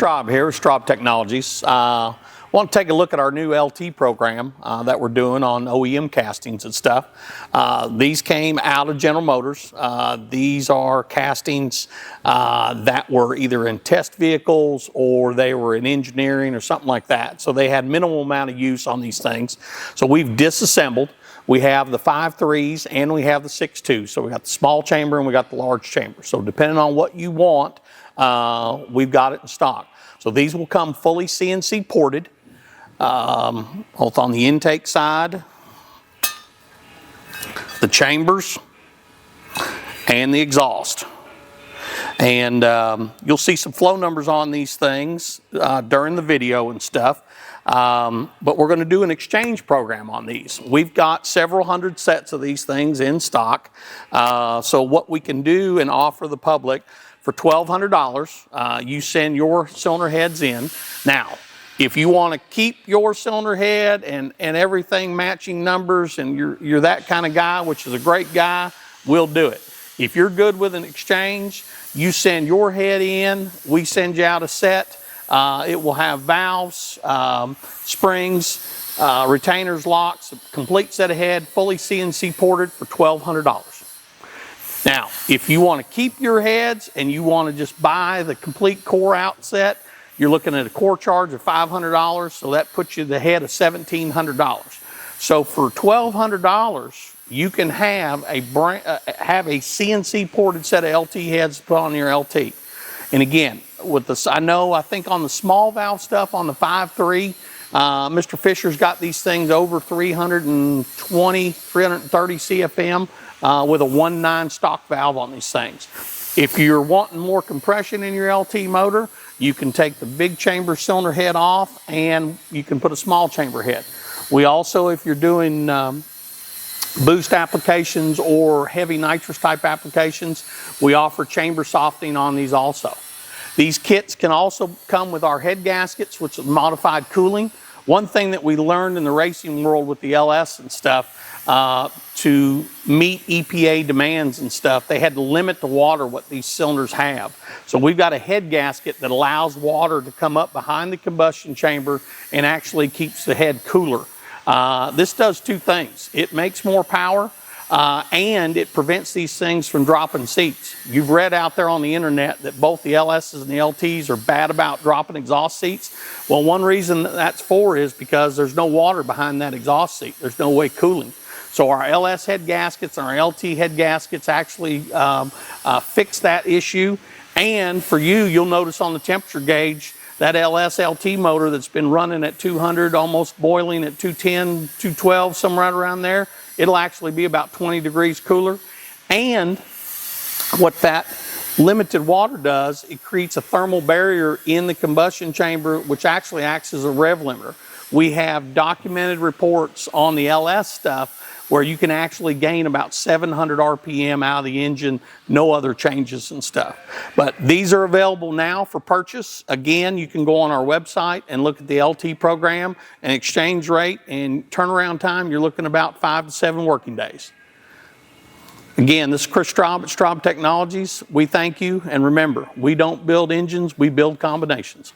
Straub here, Straub Technologies. Want to take a look at our new LT program that we're doing on OEM castings and stuff. These came out of General Motors. These are castings that were either in test vehicles or they were in engineering or something like that. So they had minimal amount of use on these things. So we've disassembled. We have the 5.3s and we have the 6.2. So we got the small chamber and we got the large chamber. So depending on what you want, we've got it in stock. So these will come fully CNC ported, both on the intake side, the chambers, and the exhaust. And you'll see some flow numbers on these things during the video and stuff. But we're going to do an exchange program on these. We've got several hundred sets of these things in stock. So what we can do and offer the public for $1,200, you send your cylinder heads in. Now, if you want to keep your cylinder head and everything matching numbers and you're that kind of guy, which is a great guy, we'll do it. If you're good with an exchange, you send your head in, we send you out a set. It will have valves, springs, retainers, locks, a complete set of head, fully CNC ported for $1,200. Now, if you want to keep your heads and you want to just buy the complete core out set, you're looking at a core charge of $500, so that puts you the head of $1,700. So for $1,200, you can have a CNC ported set of LT heads to put on your LT. And again, with this, I think on the small valve stuff on the 5.3, Mr. Fisher's got these things over 320, 330 CFM with a 1.9 stock valve on these things. If you're wanting more compression in your LT motor, you can take the big chamber cylinder head off and you can put a small chamber head. We also, if you're doing boost applications or heavy nitrous type applications, we offer chamber softening on these also. These kits can also come with our head gaskets, which is modified cooling. One thing that we learned in the racing world with the LS and stuff, to meet EPA demands and stuff, they had to limit the water what these cylinders have. So we've got a head gasket that allows water to come up behind the combustion chamber and actually keeps the head cooler. This does two things. It makes more power and it prevents these things from dropping seats. You've read out there on the internet that both the LSs and the LTs are bad about dropping exhaust seats. Well, one reason that's for is because there's no water behind that exhaust seat. There's no way cooling. So our LS head gaskets and our LT head gaskets actually fix that issue. And for you, you'll notice on the temperature gauge, that LS LT motor that's been running at 200, almost boiling at 210, 212, somewhere right around there, it'll actually be about 20 degrees cooler. And what that limited water does, it creates a thermal barrier in the combustion chamber, which actually acts as a rev limiter. We have documented reports on the LS stuff where you can actually gain about 700 RPM out of the engine, no other changes and stuff. But these are available now for purchase. Again, you can go on our website and look at the LT program and exchange rate, and turnaround time, you're looking about 5 to 7 working days. Again, this is Chris Straub at Straub Technologies. We thank you, and remember, we don't build engines, we build combinations.